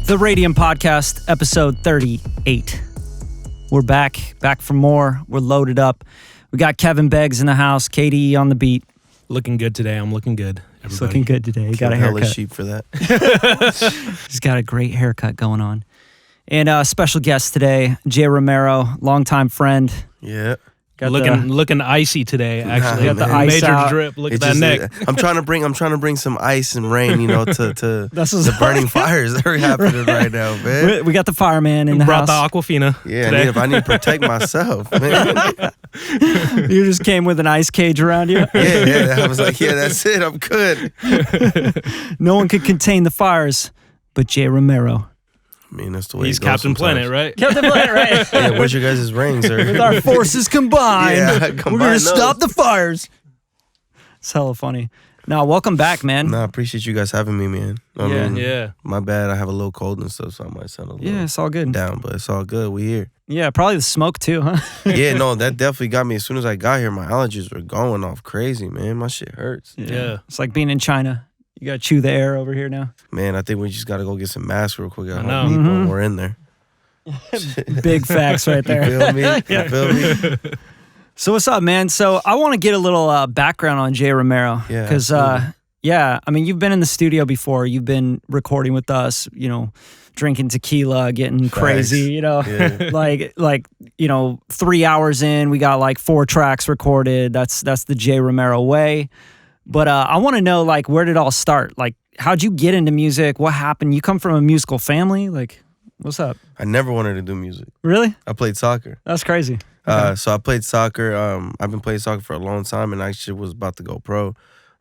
The Radium Podcast, episode 38. We're back for more. We're loaded up. We got Kevin Beggs in the house, KDE on the beat. Looking good today. I'm looking good. Everybody. He's looking good today. He got a haircut. Sheep for that. He's got a great haircut going on. And special guest today, J Romero, longtime friend. Yeah. Got looking icy today. Actually, got the ice major out. drip. Look at that neck. I'm trying to bring some ice and rain, to the burning fires that are happening right now, man. We got the fireman in the Brought house. the Aquafina. Yeah, I need to protect myself, man. You just came with an ice cage around you. Yeah. I was like, that's it. I'm good. No one could contain the fires, but J Romero. I mean, that's the way He's it goes Captain sometimes. Planet, right? Captain Planet, right? Yeah, where's your guys' rings, sir? With our forces combined, we're going to those. stop the fires. It's hella funny. Now, welcome back, man. I appreciate you guys having me, man. I mean, Yeah. my bad. I have a little cold and stuff, so I might sound a little It's all good. down, but it's all good. We here. Yeah, probably the smoke too, huh? Yeah, no, that definitely got me. As soon as I got here, my allergies were going off crazy, man. My shit hurts. Yeah. It's like being in China. You got to chew the air over here now. Man, I think we just got to go get some masks real quick. I know. People, we're in there. Big facts right there. You feel me? You feel me? So what's up, man? So I want to get a little background on J Romero. Yeah, Because, I mean, you've been in the studio before. You've been recording with us, drinking tequila, getting crazy, Yeah. like 3 hours in, we got like 4 tracks recorded. That's the J Romero way. But I want to know, like, where did it all start? Like, how'd you get into music? What happened? You come from a musical family? Like, what's up? I never wanted to do music. Really? I played soccer. That's crazy. So I played soccer. I've been playing soccer for a long time, and I actually was about to go pro.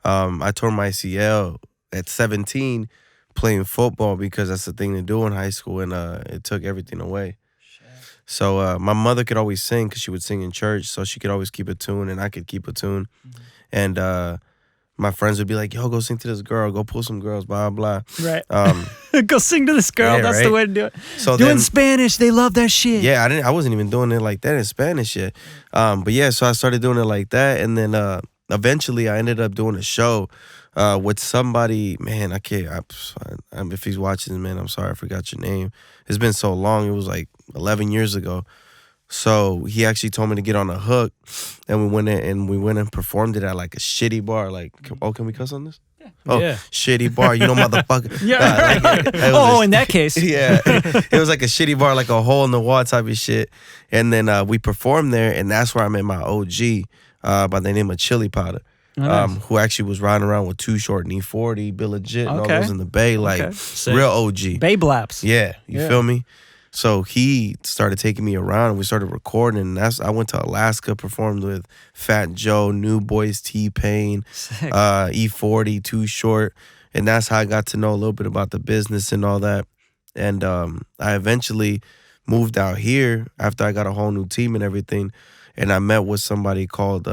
I tore my ACL at 17 playing football because that's the thing to do in high school, and it took everything away. So my mother could always sing because she would sing in church, so she could always keep a tune, and I could keep a tune. Mm-hmm. And my friends would be like, yo, go sing to this girl, go pull some girls, blah, blah. Right. Go sing to this girl. Yeah, That's right? the way to do it. So Doing then, Spanish, they love that shit. yeah, I wasn't even doing it like that in Spanish yet. But yeah, so I started doing it like that. And then eventually I ended up doing a show with somebody, man, I can't, if he's watching, man, I'm sorry, I forgot your name. It's been so long. It was like 11 years ago. So he actually told me to get on a hook, and we went in and performed it at like a shitty bar. Like, can we cuss on this? Yeah. Oh, Yeah. Shitty bar, motherfucker. Yeah. In that case. Yeah, it was like a shitty bar, like a hole in the wall type of shit. And then we performed there, and that's where I met my OG by the name of Chili Powder. Nice. Who actually was riding around with Too Short and E40, Bill Legit, and all Okay. those in the Bay, like Okay. real OG. Babe laps. Yeah, you feel me? So he started taking me around, and we started recording. And I went to Alaska, performed with Fat Joe, New Boys, T-Pain, Sick. E40, Too Short, and that's how I got to know a little bit about the business and all that. And I eventually moved out here after I got a whole new team and everything, and I met with somebody called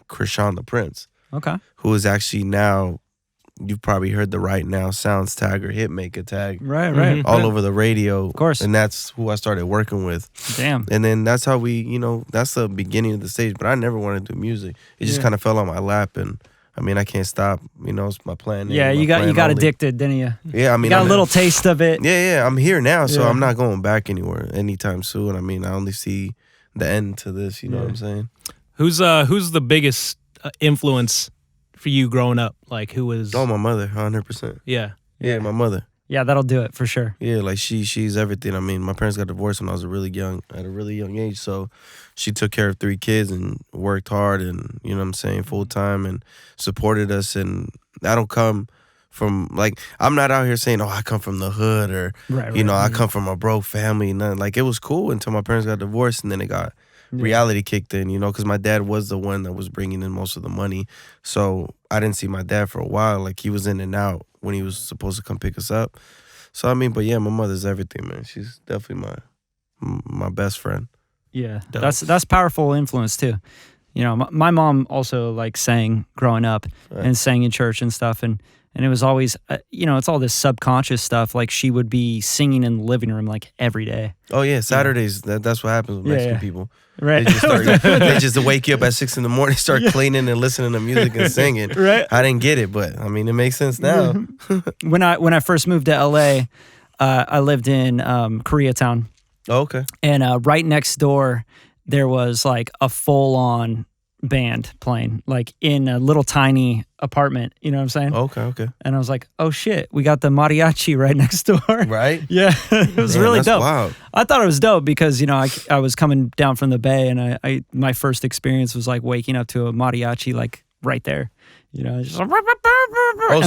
Krishan the Prince, Okay. who is actually now, you've probably heard the Right Now Sounds tag or Hitmaker tag Right. Mhm. all over the radio. Of course. And that's who I started working with. Damn. And then that's how we, that's the beginning of the stage. But I never wanted to do music. It just kind of fell on my lap. And I mean, I can't stop. It's my plan. Yeah, my you got plan only. addicted, didn't you? Yeah, I mean, You got I'm a little taste of it. Yeah, I'm here now. So Yeah. I'm not going back anywhere anytime soon. I mean, I only see the end to this. You know what I'm saying? Who's the biggest influence for you growing up? Like, who was? Oh, my mother, 100%. Yeah. Yeah, my mother. Yeah, that'll do it for sure. Yeah, like she's everything. I mean, my parents got divorced when I was at a really young age. So she took care of 3 kids and worked hard and, full time and supported us. And I don't come from, like, I'm not out here saying, oh, I come from the hood or, Right. I come from a broke family. Nothing. Like, it was cool until my parents got divorced, and then it got reality kicked in, because my dad was the one that was bringing in most of the money. So I didn't see my dad for a while. Like, he was in and out when he was supposed to come pick us up. So, I mean, but yeah, my mother's everything, man. She's definitely my best friend. Yeah, that's powerful influence too. My mom also like sang growing up and sang in church and stuff, and it was always, it's all this subconscious stuff. Like she would be singing in the living room like every day. Oh yeah, Saturdays. That's what happens with Mexican people. Right. They just wake you up at 6 a.m, start cleaning and listening to music and singing. Right. I didn't get it, but I mean, it makes sense now. When I first moved to LA, I lived in Koreatown, Oh, okay. and right next door there was like a full-on band playing, like in a little tiny apartment. You know what I'm saying? Okay. And I was like, oh shit, we got the mariachi right next door. Right? Yeah, it was Man, really that's dope. wild. I thought it was dope because, you know, I was coming down from the Bay, and I my first experience was like waking up to a mariachi like right there. You know, just, and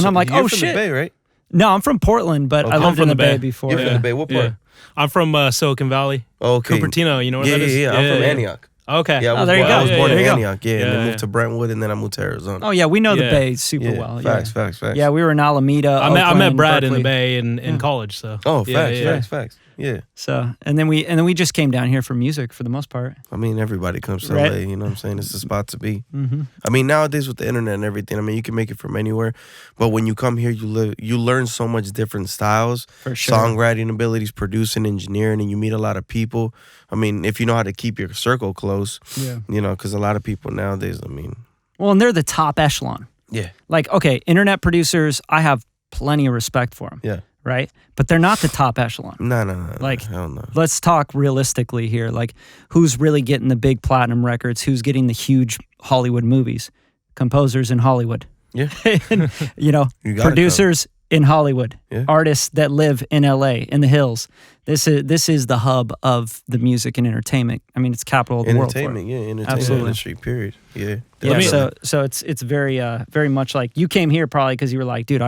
I'm like, you're oh from shit. the Bay, right? No, I'm from Portland, but Okay. I I'm lived from in the the Bay Bay. before. You're from the Bay. What part? Yeah. I'm from Silicon Valley. Okay. Cupertino, you know where Yeah, that is? yeah. I'm from Antioch. Okay. Yeah, Oh, there you go. I was Yeah, born there in you go. Antioch, and then Yeah, moved to Brentwood, and then I moved to Arizona. Oh yeah, we know the Yeah. Bay super yeah, well. facts. Yeah, we were in Alameda. I met Oakland, Brad in Berkeley. the Bay in college. So. Oh, Yeah, facts. Yeah. So and then we just came down here for music for the most part. I mean, everybody comes to Right. LA, you know what I'm saying? It's the spot to be. Mm-hmm. I mean, nowadays with the internet and everything, I mean, you can make it from anywhere. But when you come here, you learn so much different styles, For sure. songwriting abilities, producing, engineering, and you meet a lot of people. I mean, if you know how to keep your circle close, Yeah. you know, because a lot of people nowadays, I mean, Well, and they're the top echelon. yeah, Like, okay, internet producers, I have plenty of respect for them. yeah. Right? But they're not the top echelon. No. Like, hell no. Let's talk realistically here. Like, who's really getting the big platinum records? Who's getting the huge Hollywood movies? Composers in Hollywood. Yeah. And, you know, You gotta producers in Hollywood. Yeah. Artists that live in LA, in the hills. This is the hub of the music and entertainment. I mean, it's capital of the world. for it. Entertainment Absolutely. industry, period. Yeah. Yeah, definitely. so it's very much like you came here probably because you were like, dude,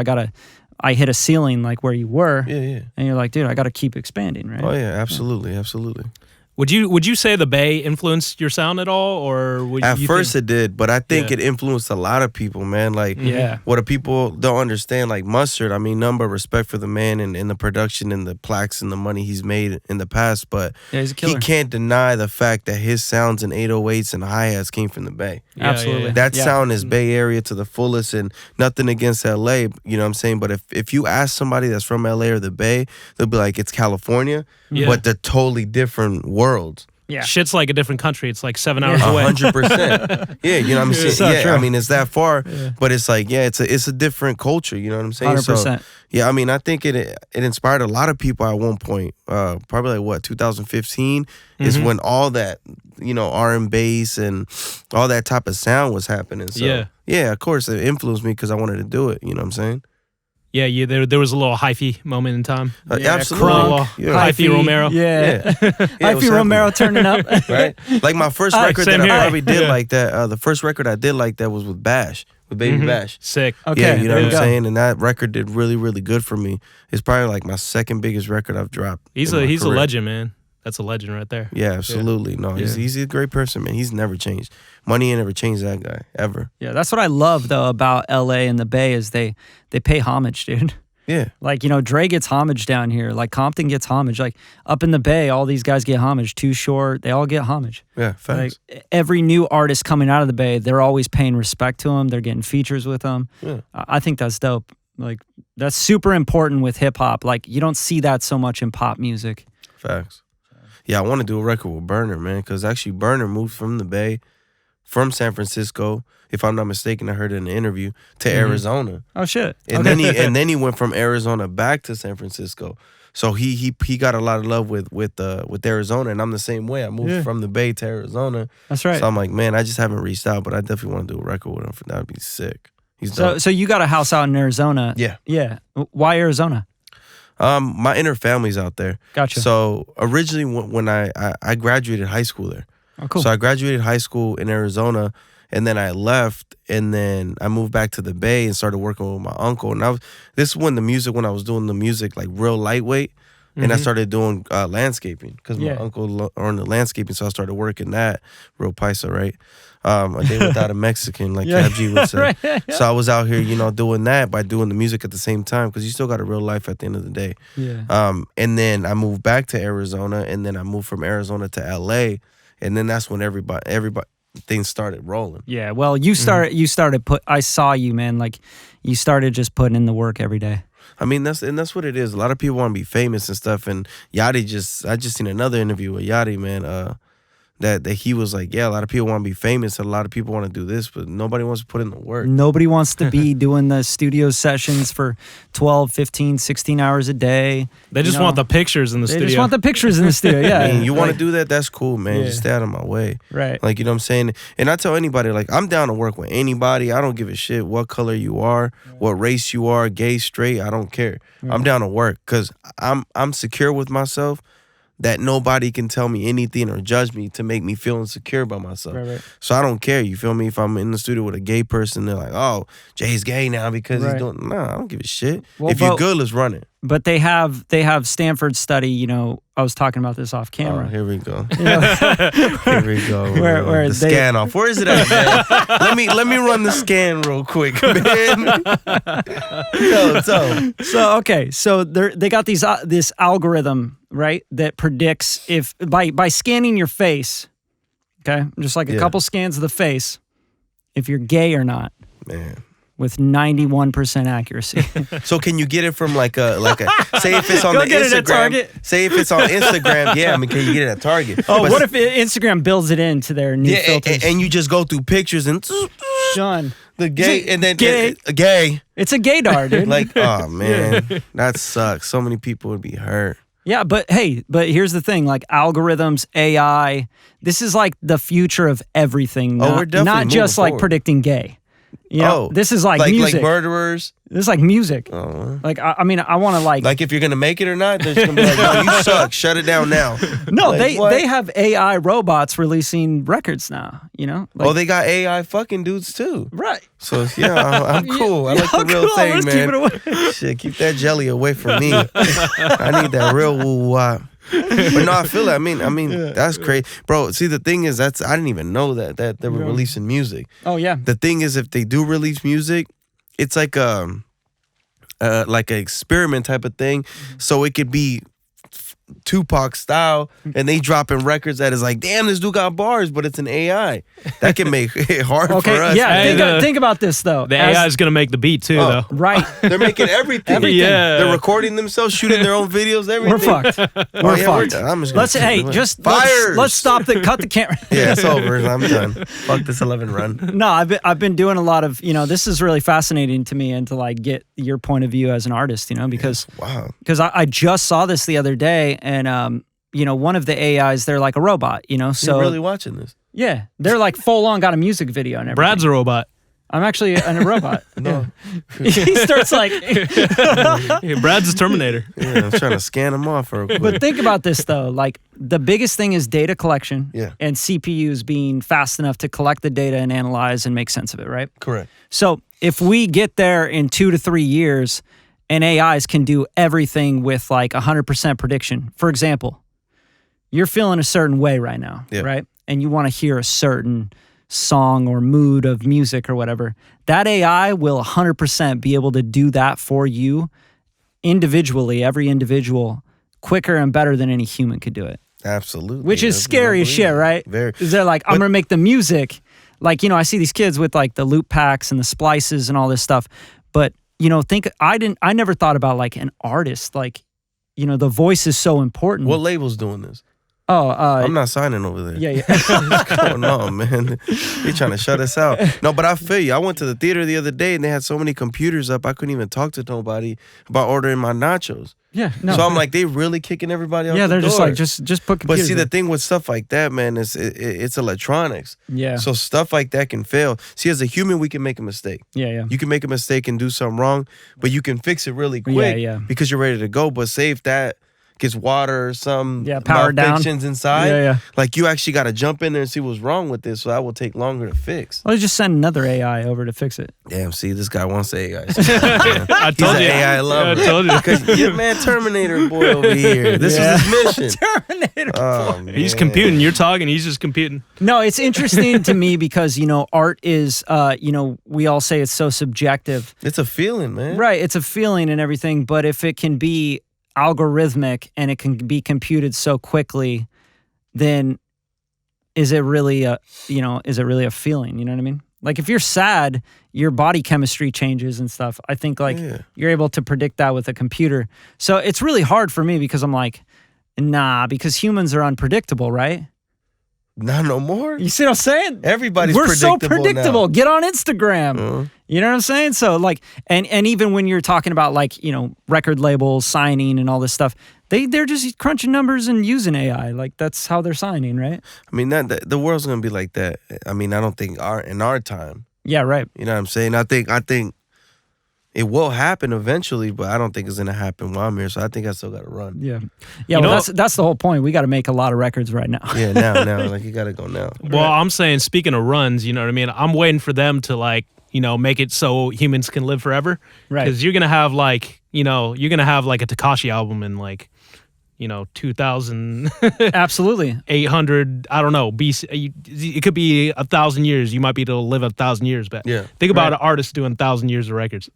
I hit a ceiling like where you were, Yeah. and you're like, dude, I got to keep expanding, right? Oh yeah, absolutely. Would you say the Bay influenced your sound at all, or would At you first think, it did, but I think Yeah. it influenced a lot of people, man. Like, Yeah. what the people don't understand, like Mustard, I mean, none but respect for the man and the production and the plaques and the money he's made in the past, but Yeah, he's a he killer. can't deny the fact that his sounds and 808s and hi-hats came from the Bay. Absolutely. That Yeah. sound is Bay Area to the fullest, and nothing against LA, you know what I'm saying? But if you ask somebody that's from LA or the Bay, they'll be like, it's California, Yeah. but they're totally different worlds. Yeah. Shit's like a different country. It's like 7 hours Yeah. away. 100%. Yeah, you know what I'm saying? So yeah, true. I mean, it's that far, but it's like, yeah, it's a different culture, you know what I'm saying? 100%. So, yeah, I mean, I think it inspired a lot of people at one point. Probably like what, 2015 is when all that, you know, R&B bass and all that type of sound was happening. So, yeah, of course, it influenced me because I wanted to do it, you know what I'm saying? Yeah, there was a little hyphy moment in time. Yeah, Absolutely. Crunk, Yeah. Hyphy Romero. Yeah. Yeah. Hyphy what's Romero turning up. Right? Like my first Hi, record same that here. I probably did Yeah. like that, the first record I did like that was with Bash, with Baby Bash. Sick. Okay, Yeah, you know there what I'm you go. saying? And that record did really, really good for me. It's probably like my second biggest record I've dropped. He's in my a career. legend, man. That's a legend right there. Yeah, absolutely. No, he's a great person, man. He's never changed. Money ain't never changed that guy, ever. Yeah, that's what I love though about LA and the Bay is they pay homage, dude. Yeah. Like, you know, Dre gets homage down here. Like Compton gets homage. Like up in the Bay, all these guys get homage. Too Short, they all get homage. Yeah, facts. Like every new artist coming out of the Bay, they're always paying respect to them. They're getting features with them. Yeah. I think that's dope. Like that's super important with hip hop. Like you don't see that so much in pop music. Facts. Yeah, I want to do a record with Burner, man, because actually Burner moved from the Bay, from San Francisco, if I'm not mistaken, I heard it in an interview, to Arizona. Oh shit. And then he went from Arizona back to San Francisco. So he got a lot of love with Arizona, and I'm the same way. I moved from the Bay to Arizona. That's right. So I'm like, man, I just haven't reached out, but I definitely want to do a record with him. That would be sick. He's dope. So you got a house out in Arizona. Yeah. Yeah. Why Arizona? My inner family's out there. Gotcha. So originally when I graduated high school there. Oh, cool. So I graduated high school in Arizona, and then I left, and then I moved back to the Bay and started working with my uncle. And this is when I was doing the music like real lightweight, and I started doing landscaping because my uncle owned the landscaping, so I started working that real paisa, right? A day without a Mexican, like Cab G would say. Right, yeah. So I was out here, you know, doing that by doing the music at the same time because you still got a real life at the end of the day. Yeah. And then I moved back to Arizona, and then I moved from Arizona to LA, and then that's when everybody things started rolling. Yeah. Well, you started I saw you, man. Like you started just putting in the work every day. I mean, that's what it is. A lot of people want to be famous and stuff, and Yachty I just seen another interview with Yachty, man. that he was like, yeah, a lot of people want to be famous, and a lot of people want to do this, but nobody wants to put in the work. Nobody wants to be doing the studio sessions for 12, 15, 16 hours a day. They just want the pictures in the studio. They just want the pictures in the studio, yeah. I mean, you want to do that? That's cool, man. Yeah. Just stay out of my way. Right. Like, you know what I'm saying? And I tell anybody, like, I'm down to work with anybody. I don't give a shit what color you are, what race you are, gay, straight. I don't care. I'm down to work because I'm secure with myself, that nobody can tell me anything or judge me to make me feel insecure about myself. Right. So I don't care, you feel me? If I'm in the studio with a gay person, they're like, oh, Jay's gay now because he's doing... Nah, I don't give a shit. Well, if you're good, let's run it. But they have Stanford study, you know, I was talking about this off camera. Oh, here we go. You know? Here we go. Where the scan off. Where is it at, man? let me run the scan real quick, man. So they got this algorithm, right, that predicts if by scanning your face, okay, just like a couple scans of the face, if you're gay or not. Man. With 91% accuracy. So can you get it from like a say if it's on the get Instagram? it at Target. Say if it's on Instagram, yeah. I mean, can you get it at Target? Oh, what if Instagram builds it into their new filters? And you just go through pictures and Sean, the gay and then gay. Gay. It's a gaydar, dude. Like, oh man, that sucks. So many people would be hurt. Yeah, but here's the thing, like algorithms, AI, this is like the future of everything. We're definitely not just moving like forward. predicting gay. You know, this is like music. Like murderers. This is like music. Oh. Like, I mean, I want to like if you're gonna make it or not, they're just gonna be like, no, you suck. Shut it down now. No, like, they have AI robots releasing records now. You know. Like, they got AI fucking dudes too. Right. So yeah, I'm cool. I like the real thing, Let's man. keep it away. Shit, keep that jelly away from me. I need that real woo wop. But no, I feel it. I mean, that's crazy, bro. See, the thing is, I didn't even know that they were releasing music. Oh yeah. The thing is, if they do release music, it's like an experiment type of thing. So it could be Tupac style, and they dropping records that is like, damn, this dude got bars, but it's an AI. That can make it hard for us. Yeah, think about this though. The AI is gonna make the beat too, though. Right. They're making everything. Yeah. They're recording themselves, shooting their own videos, everything. We're fucked. We're fucked. I'm just gonna Let's stop cut the camera. Yeah, it's over. I'm done. Fuck this 11 run. No, I've been doing a lot of, you know, this is really fascinating to me, and to like get your point of view as an artist, you know, because I just saw this the other day, and you know, one of the AIs, they're like a robot, you know. So you're really watching this? Yeah, they're like full on got a music video and everything. Brad's a robot. I'm actually a robot. No. He starts like Brad's a Terminator. Yeah, I'm trying to scan them off real quick. But think about this though, like the biggest thing is data collection, and CPUs being fast enough to collect the data and analyze and make sense of it, right? Correct. So if we get there in 2 to 3 years, and AIs can do everything with like 100% prediction. For example, you're feeling a certain way right now, right? And you want to hear a certain song or mood of music or whatever. That AI will 100% be able to do that for you individually, every individual, quicker and better than any human could do it. Absolutely. Which is scary as shit, right? Very. Is they're like, I'm going to make the music. Like, you know, I see these kids with like the loop packs and the splices and all this stuff. But, you know, I never thought about like an artist. Like, you know, the voice is so important. What label's doing this? Oh, I'm not signing over there. Yeah. What's going on, man? They trying to shut us out. No, but I feel you. I went to the theater the other day and they had so many computers up, I couldn't even talk to nobody about ordering my nachos. Yeah, no. So I'm like, they really kicking everybody out the door. Yeah, they're just like, just put computers. But see, in. the thing with stuff like that, man, is it's electronics. Yeah. So stuff like that can fail. See, as a human, we can make a mistake. Yeah. You can make a mistake and do something wrong, but you can fix it really quick because you're ready to go. But say if that gets water or some powered down inside, like you actually got to jump in there and see what's wrong with this, so that will take longer to fix. Well, just send another AI over to fix it. Damn, see, this guy wants AI. I told you. AI lover. I told you. Because your man Terminator boy over here. This was his mission. Terminator boy. Man. He's computing. You're talking. He's just computing. No, it's interesting to me because, you know, art is, you know, we all say it's so subjective. It's a feeling, man. Right. It's a feeling and everything. But if it can be algorithmic and it can be computed so quickly, then is it really a feeling? You know what I mean? Like if you're sad, your body chemistry changes and stuff. I think like you're able to predict that with a computer. So it's really hard for me because I'm like, nah, because humans are unpredictable, right? Not no more. You see what I'm saying? Everybody's We're so predictable. now. Get on Instagram. You know what I'm saying? So like, and even when you're talking about like, you know, record labels signing and all this stuff, they're just crunching numbers and using AI. Like that's how they're signing, right? I mean, the world's gonna be like that. I mean, I don't think in our time. Yeah, right. You know what I'm saying? I think it will happen eventually, but I don't think it's gonna happen while I'm here. So I think I still gotta run. Yeah. Well, that's the whole point. We got to make a lot of records right now. Yeah, now, like you gotta go now. Well, I'm saying, speaking of runs, you know what I mean? I'm waiting for them to like, you know, make it so humans can live forever. Right. Because you're gonna have like, you know, you're gonna have like a Tekashi album in like, you know, 2000. Absolutely. 800, I don't know, BC. It could be 1,000 years. You might be able to live 1,000 years, but Yeah. think about an artist doing 1,000 years of records.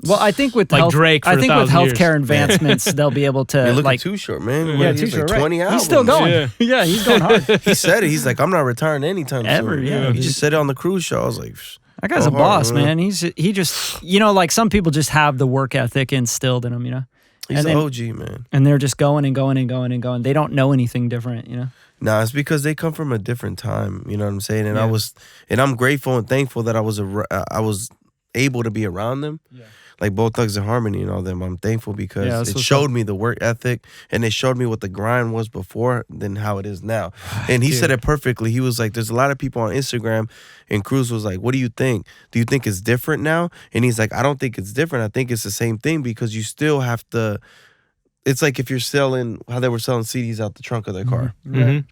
Well, I think with Like Drake for I think with 1,000 years. healthcare advancements, they'll be able to You're looking like too short, man. yeah, He's too short. like 20 right. albums. He's still going. Yeah. Yeah, he's going hard. He said it. He's like, I'm not retiring anytime Ever, soon. yeah. He just said it on the cruise show. I was like, That guy's go a boss, hard, man. He just, you know, like some people just have the work ethic instilled in them, you know. he's And an then- OG, man. And they're just going and going and going and going. They don't know anything different, you know. Nah, it's because they come from a different time. You know what I'm saying? And Yeah. I'm grateful and thankful that I was able to be around them. Yeah. Like both Thugs and Harmony and all them. I'm thankful Yeah, because that's it what's showed me the work ethic and it showed me what the grind was before than how it is now. And he said it perfectly. He was like, there's a lot of people on Instagram, and Cruz was like, what do you think? Do you think it's different now? And he's like, I don't think it's different. I think it's the same thing because you still have to. It's like if you're selling how they were selling CDs out the trunk of their car. Mhm.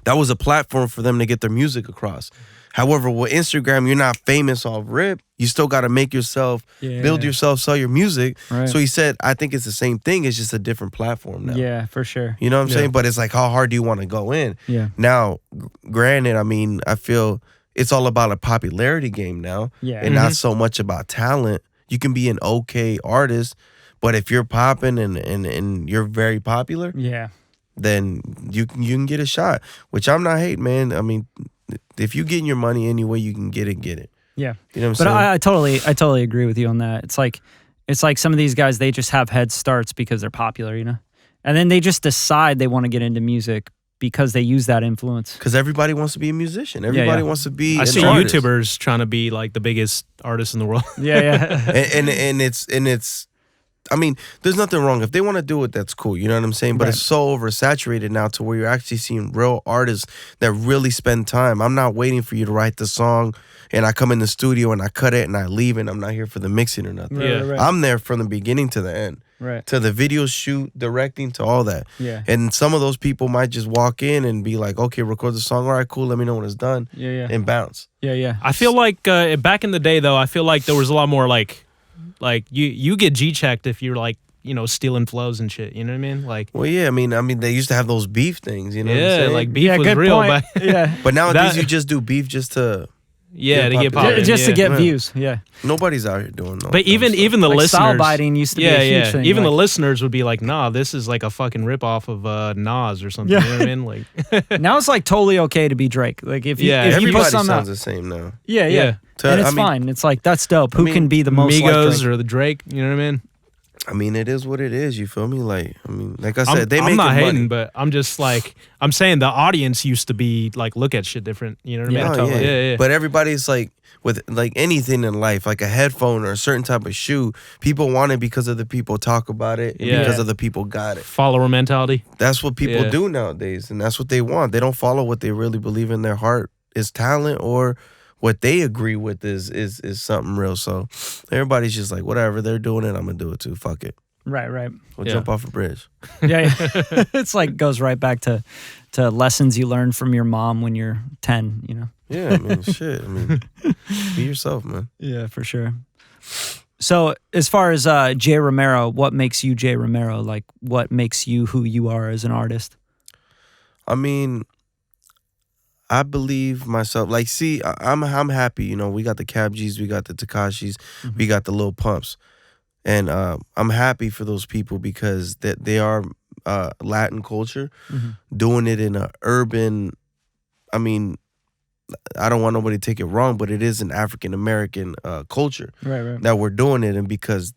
That was a platform for them to get their music across. However, with Instagram, you're not famous off rip. You still got to make yourself, build yourself, sell your music. Right. So he said, I think it's the same thing. It's just a different platform now. Yeah, for sure. You know what I'm saying? But it's like, how hard do you want to go in? Yeah. Now, granted, I mean, I feel it's all about a popularity game now. Yeah. And not so much about talent. You can be an okay artist, but if you're popping and you're very popular, Yeah. then you can get a shot, which I'm not hating, man. I mean, if you getting your money any way you can get it, get it. Yeah. You know what I'm But saying? I totally agree with you on that. It's like some of these guys, they just have head starts because they're popular, you know? And then they just decide they want to get into music because they use that influence. Because everybody wants to be a musician. Everybody wants to be I an see artist. YouTubers trying to be like the biggest artists in the world. Yeah, yeah. and it's I mean, there's nothing wrong. If they want to do it, that's cool. You know what I'm saying? But Right. it's so oversaturated now to where you're actually seeing real artists that really spend time. I'm not waiting for you to write the song and I come in the studio and I cut it and I leave and I'm not here for the mixing or nothing. Yeah. Right. I'm there from the beginning to the end. Right. To the video shoot, directing, to all that. Yeah. And some of those people might just walk in and be like, okay, record the song. All right, cool. Let me know when it's done. Yeah, yeah. And bounce. Yeah, yeah. I feel like back in the day, though, I feel like there was a lot more like you get G-checked if you're like, you know, stealing flows and shit. You know what I mean? Like, Well, yeah, I mean, they used to have those beef things, you know what I'm yeah, saying? like beef Yeah, was good real. point. But Yeah. But nowadays, that- you just do beef just to... yeah, to get popular. popping. Just to yeah. get Yeah. views. Yeah. Nobody's out here doing no. But even the Like listeners, style biting used to be a huge thing, Even the like- listeners would be like, "Nah, this is like a fucking ripoff of Nas or something." Yeah. You know what I mean? Like, Now it's like totally okay to be Drake. Like if you, Yeah, if you everybody put something out. sounds the same now. Yeah, yeah. Yeah. And it's I mean- fine. It's like, that's dope. Who mean, can be the most like Migos Drake? or the Drake. You know what I mean? I mean, it is what it is. You feel me? Like, I mean, like I said, I'm make not money. hating, but I'm just like I'm saying the audience used to be like look at shit different. You know what I Yeah, mean? Oh, totally. Yeah. But everybody's like, with like anything in life, like a headphone or a certain type of shoe, people want it because of the people talk about it, and Yeah. because of the people got it. Follower mentality. That's what people Yeah. do nowadays, and that's what they want. They don't follow what they really believe in their heart is talent, or what they agree with is something real. So everybody's just like, whatever they're doing it, I'm gonna do it too. Fuck it. Right, right. We'll Yeah. jump off a bridge. Yeah, yeah. It's like goes right back to lessons you learned from your mom when you're 10, you know? Yeah, I mean, shit. I mean, be yourself, man. Yeah, for sure. So as far as J Romero, what makes you J Romero? Like what makes you who you are as an artist? I mean, I believe myself. Like, see, I'm happy. You know, we got the Cab G's, we got the Tekashis, we got the Lil Pumps, and I'm happy for those people because they are Latin culture, doing it in a urban. I mean, I don't want nobody to take it wrong, but it is an African American culture Right, right. that we're doing it, and because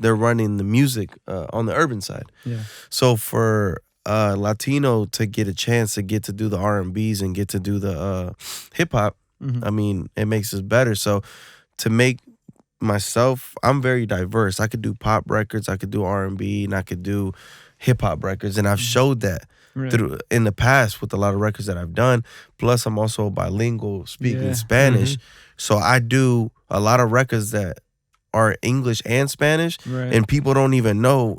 they're running the music on the urban side. Yeah. So for Latino to get a chance to get to do the R&Bs and get to do the hip hop, I mean, it makes us better. So to make myself, I'm very diverse. I could do pop records, I could do R&B, and I could do hip hop records, and I've showed that through in the past with a lot of records that I've done. Plus, I'm also bilingual, speaking Spanish, so I do a lot of records that are English and Spanish, and people don't even know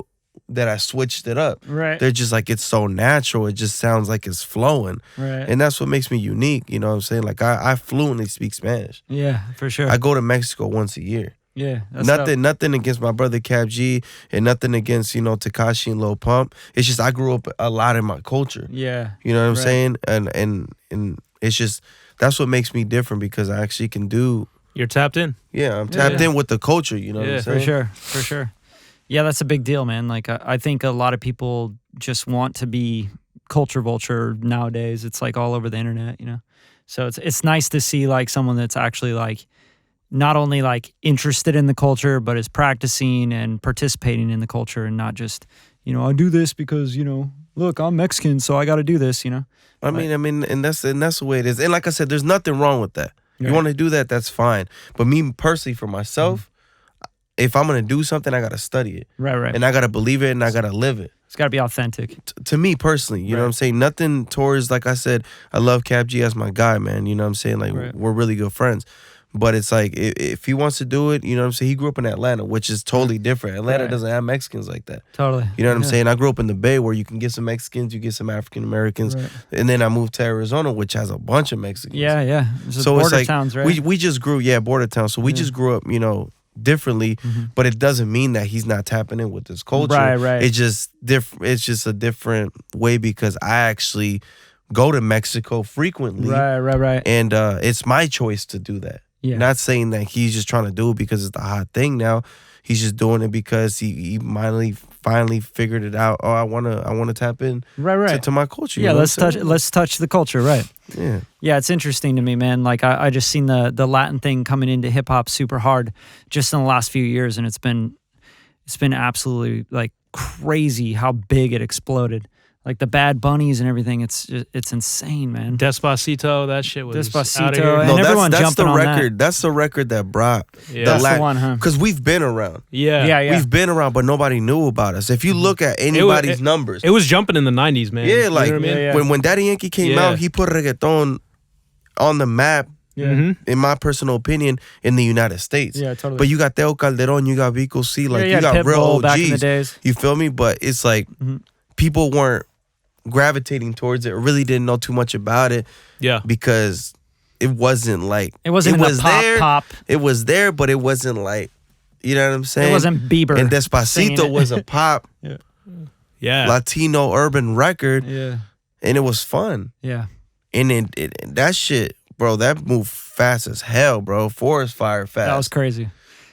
that I switched it up. They're just like, it's so natural. It just sounds like it's flowing. And that's what makes me unique. You know what I'm saying? Like I fluently speak Spanish. Yeah, for sure. I go to Mexico once a year. Yeah. Nothing against my brother Cap G and nothing against, you know, Tekashi and Lil Pump. It's just I grew up a lot in my culture. Yeah. You know what I'm saying? And it's just, that's what makes me different, because I actually can do. You're tapped in. Yeah, I'm tapped in with the culture, you know what I'm saying? For sure. Yeah, that's a big deal, man. Like, I think a lot of people just want to be culture vulture nowadays. It's like all over the internet, you know? So it's nice to see like someone that's actually like not only like interested in the culture, but is practicing and participating in the culture, and not just, you know, I do this because, you know, look, I'm Mexican, so I got to do this, you know? I mean, and that's the way it is. And like I said, there's nothing wrong with that. You want to do that, that's fine. But me personally, for myself, if I'm going to do something, I got to study it. Right. And I got to believe it, and I got to live it. It's got to be authentic. To me personally, you know what I'm saying? Nothing towards, like I said, I love Cap G as my guy, man. You know what I'm saying? Like, we're really good friends. But it's like, if he wants to do it, you know what I'm saying? He grew up in Atlanta, which is totally different. Atlanta doesn't have Mexicans like that. Totally. You know what I'm saying? I grew up in the Bay, where you can get some Mexicans, you get some African Americans. And then I moved to Arizona, which has a bunch of Mexicans. Yeah. So border it's like, towns, right? we just grew, border towns. So we just grew up, you know, differently, but it doesn't mean that he's not tapping in with this culture. Right. It's just it's just a different way, because I actually go to Mexico frequently. Right. And it's my choice to do that. Yeah. Not saying that he's just trying to do it because it's the hot thing now. He's just doing it because he finally figured it out. Oh, I wanna tap in to my culture. Yeah, let's touch the culture, right? Yeah, it's interesting to me, man. Like I just seen the Latin thing coming into hip hop super hard just in the last few years, and it's been absolutely like crazy how big it exploded. Like the Bad Bunnies and everything, it's insane, man. Despacito, that shit was Despacito, out of here. and everyone that's jumping the on record. That's the record that brought that's the one, huh? Because we've been around. Yeah. We've been around, but nobody knew about us. If you look at anybody's numbers, it was jumping in the 90s, man. Yeah, like you know what I mean? when Daddy Yankee came out, he put reggaeton on the map. In my personal opinion, in the United States. Yeah, totally. But you got Teo Calderon, you got Vico C, like you got Pitbull real OGs. back in the days. You feel me? But it's like people weren't gravitating towards it, or really didn't know too much about it. Yeah. Because it wasn't like it was pop. It was there, but it wasn't like, you know what I'm saying? It wasn't Bieber. And Despacito was a pop Latino urban record. Yeah. And it was fun. Yeah. And that shit, bro, that moved fast as hell, bro. Forest fire fast. That was crazy.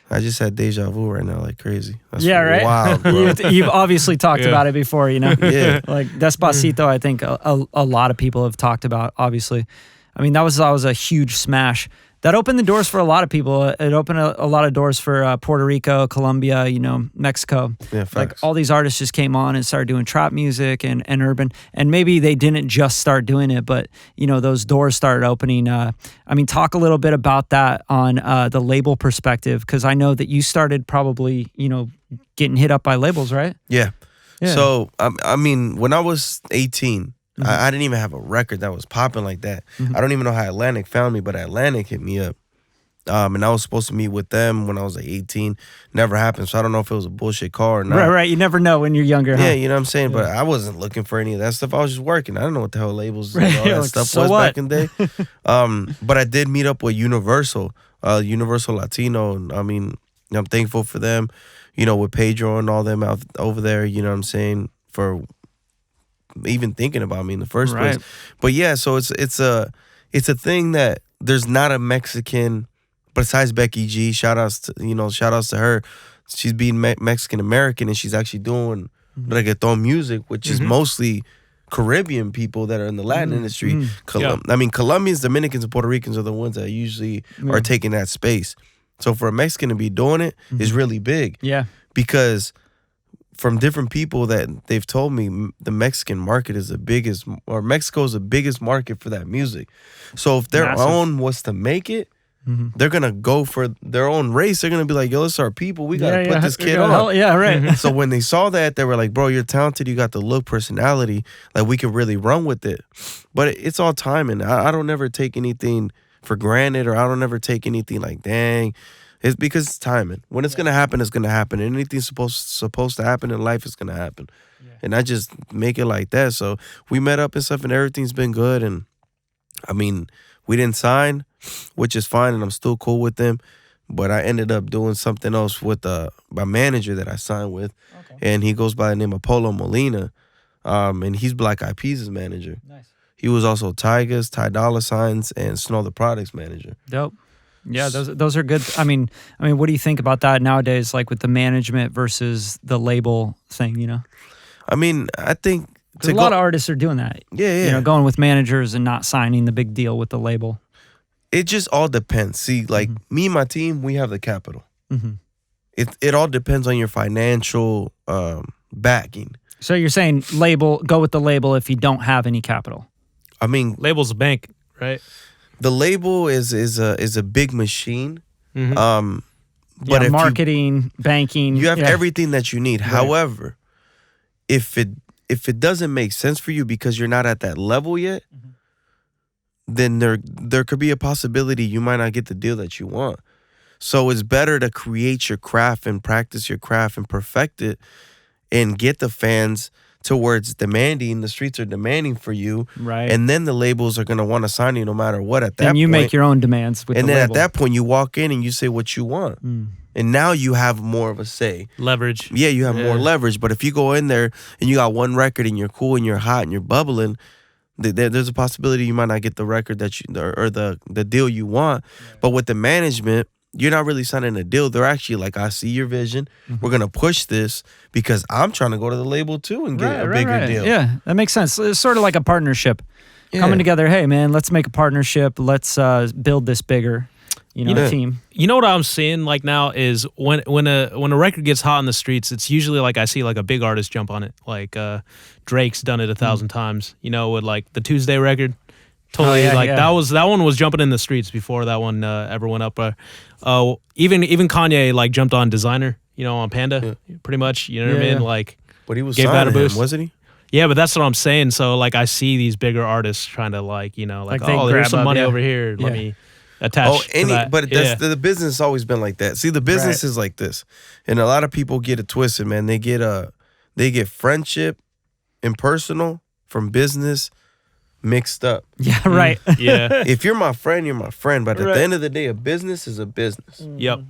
I just had deja vu right now, like crazy. That's right? Wild, bro. You've obviously talked about it before, you know? Yeah. Like Despacito, I think a lot of people have talked about, obviously. I mean, that was a huge smash. That opened the doors for a lot of people. It opened a lot of doors for Puerto Rico, Colombia, you know, Mexico. Yeah, facts. Like all these artists just came on and started doing trap music and urban. And maybe they didn't just start doing it, but, you know, those doors started opening. I mean, talk a little bit about that on the label perspective, because I know that you started probably, you know, getting hit up by labels, right? Yeah. So, I mean, when I was 18, I didn't even have a record that was popping like that. I don't even know how Atlantic found me, but Atlantic hit me up. And I was supposed to meet with them when I was like 18. Never happened, so I don't know if it was a bullshit call or not. Right. You never know when you're younger, huh? Yeah, you know what I'm saying? But I wasn't looking for any of that stuff. I was just working. I don't know what the hell labels and all that stuff was back in the day. But I did meet up with Universal Latino. And I mean, I'm thankful for them, you know, with Pedro and all them out over there, you know what I'm saying, for even thinking about me in the first place. But yeah, so it's a thing that there's not a Mexican besides Becky G. Shout outs to her. She's being Mexican American, and she's actually doing reggaeton music, which is mostly Caribbean people that are in the Latin industry. I mean, Colombians, Dominicans, and Puerto Ricans are the ones that usually are taking that space. So for a Mexican to be doing it is really big. Yeah. Because from different people that they've told me, the Mexican market is Mexico is the biggest market for that music. So if their Massive. own was to make it, they're gonna go for their own race. They're gonna be like, yo, it's our people. We gotta put this kid on. Yeah, right. So when they saw that, they were like, bro, you're talented. You got the look, personality. Like, we could really run with it. But it's all timing. I don't ever take anything for granted, or I don't ever take anything like, dang. It's because it's timing. When it's gonna happen, it's gonna happen. And anything supposed to happen in life is gonna happen. Yeah. And I just make it like that. So we met up and stuff, and everything's been good. And I mean, we didn't sign, which is fine, and I'm still cool with them. But I ended up doing something else with my manager that I signed with, and he goes by the name of Polo Molina, and he's Black Eyed Peas' manager. Nice. He was also Tyga's, Ty Dolla Sign's, and Snow the Product's manager. Dope. Yeah, those are good. I mean, what do you think about that nowadays, like with the management versus the label thing, you know? I mean, I think a lot of artists are doing that. Yeah. You know, going with managers and not signing the big deal with the label. It just all depends. See, like me and my team, we have the capital. It all depends on your financial backing. So you're saying go with the label if you don't have any capital. I mean, Label's a bank, right? the label is a big machine. But if marketing, banking, you have everything that you need. Right. However, if it doesn't make sense for you because you're not at that level yet, then there could be a possibility you might not get the deal that you want. So it's better to create your craft and practice your craft and perfect it and get the fans to where it's demanding, the streets are demanding for you. Right. And then the labels are going to want to sign you no matter what at that point. And you make your own demands with and the then label. at that point, you walk in and you say what you want. And now you have more of a say. Leverage. Yeah, you have more leverage. But if you go in there and you got one record and you're cool and you're hot and you're bubbling, there's a possibility you might not get the record that you or the deal you want. Right. But with the management, you're not really signing a deal. They're actually like, I see your vision. We're going to push this because I'm trying to go to the label too and get a bigger deal. Yeah, that makes sense. It's sort of like a partnership. Coming together, hey, man, let's make a partnership. Let's build this bigger, a team. You know what I'm seeing like now is when a record gets hot in the streets, it's usually like I see like a big artist jump on it. Like Drake's done it 1,000 times, with like the Tuesday record. Totally, that one was jumping in the streets before that one ever went up. Even Kanye like jumped on Designer, on Panda, pretty much. You know what I mean? Like, but he was gave that a boost, wasn't he? Yeah, but that's what I'm saying. So like, I see these bigger artists trying to there's some money over here. Let me attach. To that. But the business has always been like that. See, the business is like this, and a lot of people get it twisted, man. They get friendship and personal from business mixed up. Yeah, right. Yeah. If you're my friend, you're my friend. But at the end of the day, a business is a business. Yep.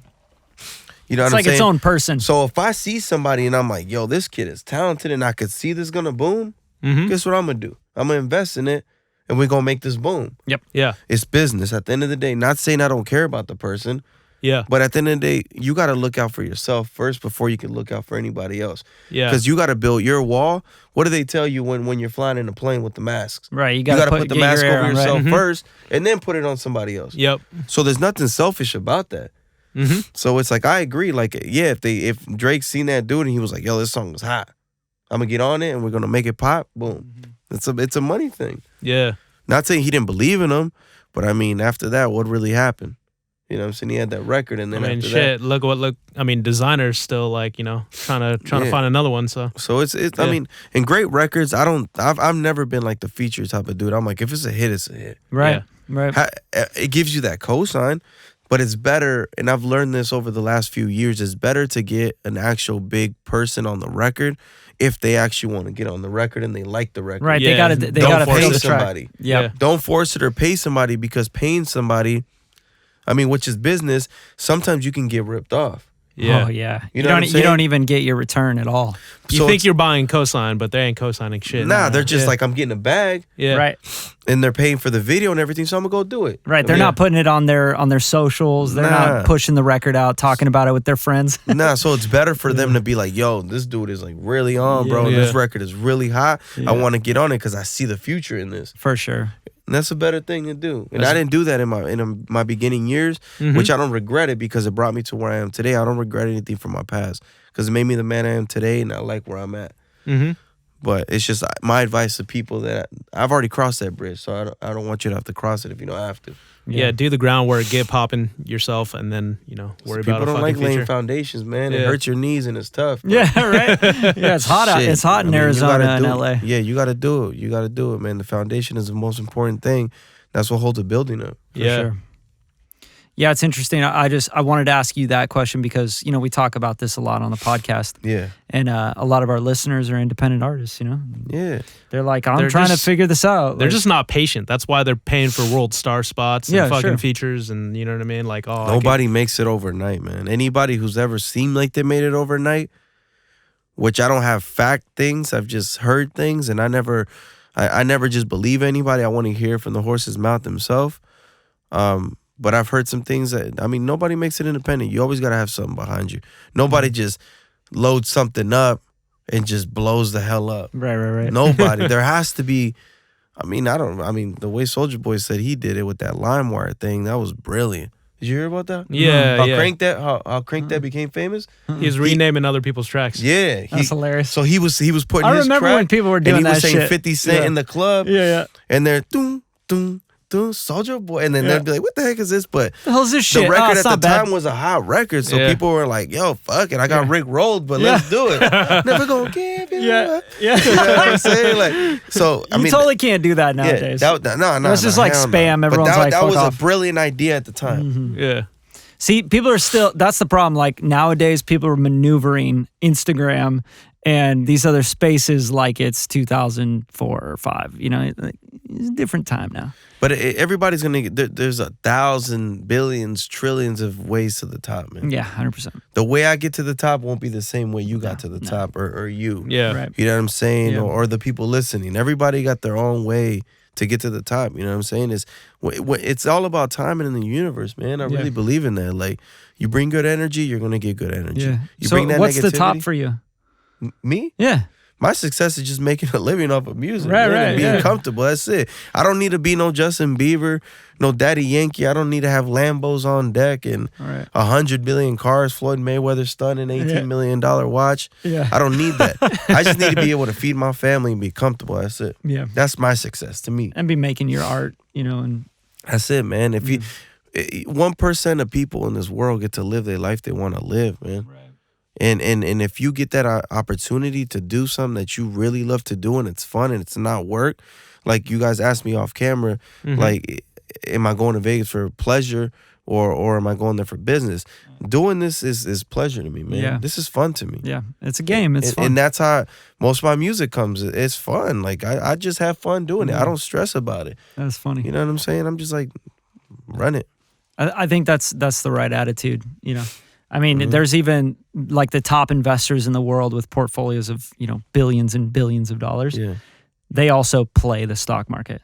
You know it's what I'm like saying? its own person. So if I see somebody and I'm like, yo, this kid is talented and I could see this gonna boom, guess what I'm gonna do? I'm gonna invest in it and we're gonna make this boom. Yep. Yeah. It's business. At the end of the day, not saying I don't care about the person. Yeah. But at the end of the day, you got to look out for yourself first before you can look out for anybody else. Yeah. Because you got to build your wall. What do they tell you when you're flying in a plane with the masks? Right. You got to put the mask your over yourself first and then put it on somebody else. Yep. So there's nothing selfish about that. So it's like, I agree. Like, yeah, if Drake seen that dude and he was like, yo, this song was hot, I'm going to get on it and we're going to make it pop. Boom. It's a money thing. Yeah. Not saying he didn't believe in him, but I mean, after that, what really happened? You know what I'm saying? He had that record, and then after that, Designer's still like, trying to find another one. So it's I mean, in great records, I've never been like the feature type of dude. I'm like, if it's a hit, it's a hit. Right. Yeah. Right. It gives you that cosign, but it's better, and I've learned this over the last few years, it's better to get an actual big person on the record if they actually want to get on the record and they like the record. Right. Yeah. They gotta pay the somebody. Yeah. Don't force it or pay somebody, because paying somebody, I mean, which is business, sometimes you can get ripped off. Yeah. Oh, yeah. You know what I'm you saying? don't even get your return at all. You think you're buying cosign, but they ain't cosigning shit. Nah, they're just like, I'm getting a bag. Yeah. Right. And they're paying for the video and everything, so I'm going to go do it. Right. They're not putting it on their socials. They're not pushing the record out, talking about it with their friends. Nah, so it's better for them to be like, yo, this dude is like really on, bro. Yeah. This record is really hot. I want to get on it because I see the future in this. For sure. And that's a better thing to do. And I didn't do that in my beginning years, which I don't regret it because it brought me to where I am today. I don't regret anything from my past because it made me the man I am today, and I like where I'm at. But it's just my advice to people that I've already crossed that bridge, so I don't want you to have to cross it if you don't have to. Yeah, do the groundwork, get popping yourself, and then worry about. People don't like future. laying foundations, man. It hurts your knees and it's tough. Bro. Yeah, right. Yeah, it's hot out. It's hot in Arizona and LA. Yeah, you got to do it. You got to do it, man. The foundation is the most important thing. That's what holds a building up. For sure. Yeah, it's interesting. I wanted to ask you that question because, we talk about this a lot on the podcast. Yeah. And a lot of our listeners are independent artists, Yeah. They're like, I'm trying to figure this out. They're just not patient. That's why they're paying for world star spots and fucking features and you know what I mean? Like, nobody makes it overnight, man. Anybody who's ever seemed like they made it overnight, which I don't have fact things, I've just heard things, and I never just believe anybody. I want to hear from the horse's mouth himself. But I've heard some things that, nobody makes it independent. You always got to have something behind you. Nobody just loads something up and just blows the hell up. Right. Nobody. There has to be, the way Soulja Boy said he did it with that LimeWire thing, that was brilliant. Did you hear about that? Yeah, How Crank That became famous? He's renaming other people's tracks. Yeah. That's hilarious. So he was putting I his remember track, when people were doing and he was that saying shit. 50 Cent in the club. Yeah. And they're doom, Soulja Boy, and then they'd be like, "What the heck is this?" But the hell's this shit? The record at the bad. time was a hot record, so people were like, "Yo, fuck it, I got Rick rolled, but let's do it." Never gonna give you up. Yeah. You know what I'm saying? Like, so you totally can't do that nowadays. No. It's just like spam. No. Everyone's but that was off. a brilliant idea at the time. Yeah. See, people are still. That's the problem. Like nowadays, people are maneuvering Instagram and these other spaces like it's 2004 or 5. It's a different time now. But everybody's gonna get. There's 1,000 billions, trillions of ways to the top, man. Yeah, 100%. The way I get to the top won't be the same way you got to the top, or you. Yeah, right. You know what I'm saying, Yeah. or the people listening. Everybody got their own way to get to the top. You know what I'm saying? It's all about timing in the universe, man. I really believe in that. Like, you bring good energy, you're gonna get good energy. Yeah. You So bring that what's the top negativity- for you? Me? Yeah. My success is just making a living off of music, Right, man, and right, being yeah. comfortable. That's it. I don't need to be no Justin Bieber, no Daddy Yankee. I don't need to have Lambos on deck and Right. 100 billion cars, Floyd Mayweather stunning $18 million watch. Yeah. I don't need that. I just need to be able to feed my family and be comfortable. That's it. Yeah. That's my success to me. And be making your art, and That's it, man. If you 1% of people in this world get to live their life they want to live, man. Right. And if you get that opportunity to do something that you really love to do and it's fun and it's not work, like you guys asked me off camera, like, am I going to Vegas for pleasure or am I going there for business? Doing this is pleasure to me, man. Yeah. This is fun to me. Yeah. It's a game. It's fun. And that's how most of my music comes. It's fun. Like, I just have fun doing it. I don't stress about it. That's funny. You know what I'm saying? I'm just like, run it. I think that's the right attitude, there's even like the top investors in the world with portfolios of, billions and billions of dollars. Yeah. They also play the stock market.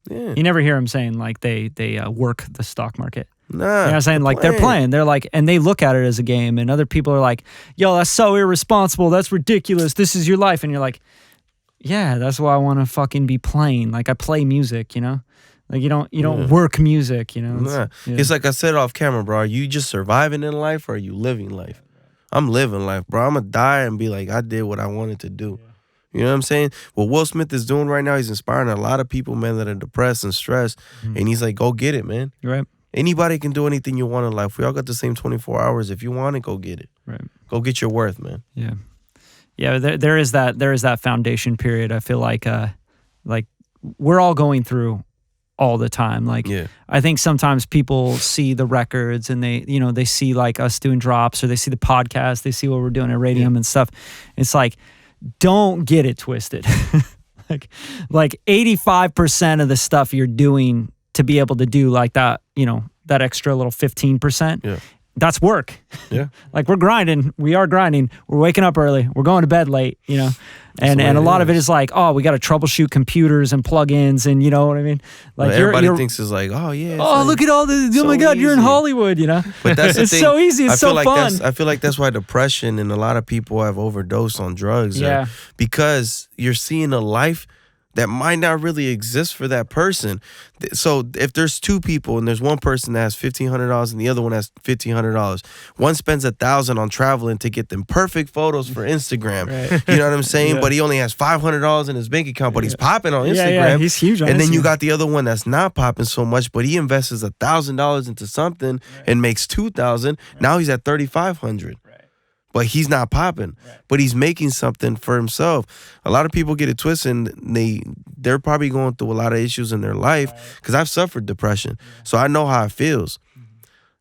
Yeah. You never hear them saying like they work the stock market. Nah. You know what I'm saying? Like they're playing. They're like, and they look at it as a game, and other people are like, yo, that's so irresponsible. That's ridiculous. This is your life. And you're like, yeah, that's why I want to fucking be playing. Like I play music, Like you don't work music, It's like I said off camera, bro. Are you just surviving in life or are you living life? I'm living life, bro. I'm gonna die and be like, I did what I wanted to do. You know what I'm saying? What Will Smith is doing right now, he's inspiring a lot of people, man, that are depressed and stressed. And he's like, go get it, man. Right. Anybody can do anything you want in life. We all got the same 24 hours. If you want it, go get it. Right. Go get your worth, man. Yeah. Yeah, there is that foundation period. I feel like we're all going through all the time. Like, I think sometimes people see the records and they see like us doing drops, or they see the podcast, they see what we're doing at Radium and stuff. It's like, don't get it twisted. like 85% of the stuff you're doing to be able to do like that, that extra little 15%. That's work. Yeah. Like we're grinding. We are grinding. We're waking up early. We're going to bed late, And a lot of it is like, oh, we got to troubleshoot computers and plugins, and you know what I mean? Like everybody thinks it's like, oh yeah. Oh, like, look at all the. Oh my God, easy. you're in Hollywood, But that's the it's thing. so easy. It's so fun. I feel like that's why depression and a lot of people have overdosed on drugs. Yeah. Because you're seeing a life that might not really exist for that person. So if there's two people and there's one person that has $1,500 and the other one has $1,500, one spends $1,000 on traveling to get them perfect photos for Instagram. Right. You know what I'm saying? Yeah. But he only has $500 in his bank account, but he's popping on Instagram. Yeah, he's huge on And Instagram. then you got the other one that's not popping so much, but he invests $1,000 into something and makes $2,000. Now he's at $3,500. But he's not popping, but he's making something for himself. A lot of people get it twisted, and they're probably going through a lot of issues in their life, because I've suffered depression, so I know how it feels.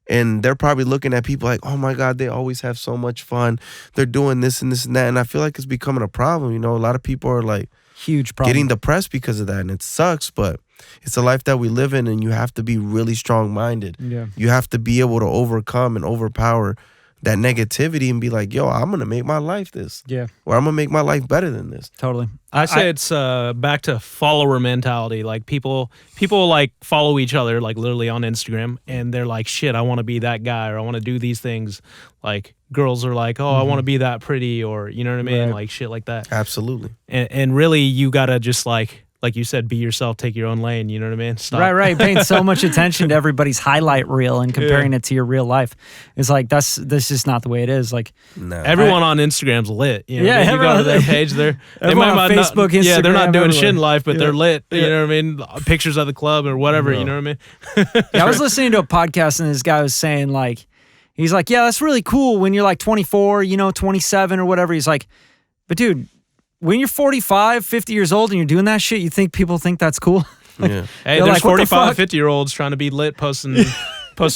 And they're probably looking at people like, oh my God, they always have so much fun. They're doing this and this and that. And I feel like it's becoming a problem. You know, a lot of people are like huge problem, getting depressed because of that. And it sucks, but it's a life that we live in, and you have to be really strong-minded. Yeah. You have to be able to overcome and overpower that negativity and be like, yo, I'm going to make my life this. Yeah. Or I'm going to make my life better than this. Totally. I say it's back to follower mentality. Like people like follow each other, like literally on Instagram, and they're like, shit, I want to be that guy, or I want to do these things. Like girls are like, oh, I want to be that pretty, or you know what I mean? Right. Like shit like that. Absolutely. And really you got to just like you said, be yourself, take your own lane, you know what I mean? Stop. Right. Paying so much attention to everybody's highlight reel and comparing it to your real life. It's like, this is not the way it is. Like, everyone on Instagram's lit. You know? You go to their page, they might on Facebook, Instagram. Yeah, they're not doing shit in life, but they're lit. You know what I mean? Pictures of the club or whatever, you know what I mean? I was listening to a podcast, and this guy was saying, like, he's like, yeah, that's really cool when you're like 24, 27 or whatever. He's like, but dude, when you're 45, 50 years old and you're doing that shit, you think people think that's cool? Like, hey, there's like, 45, 50-year-olds trying to be lit, posting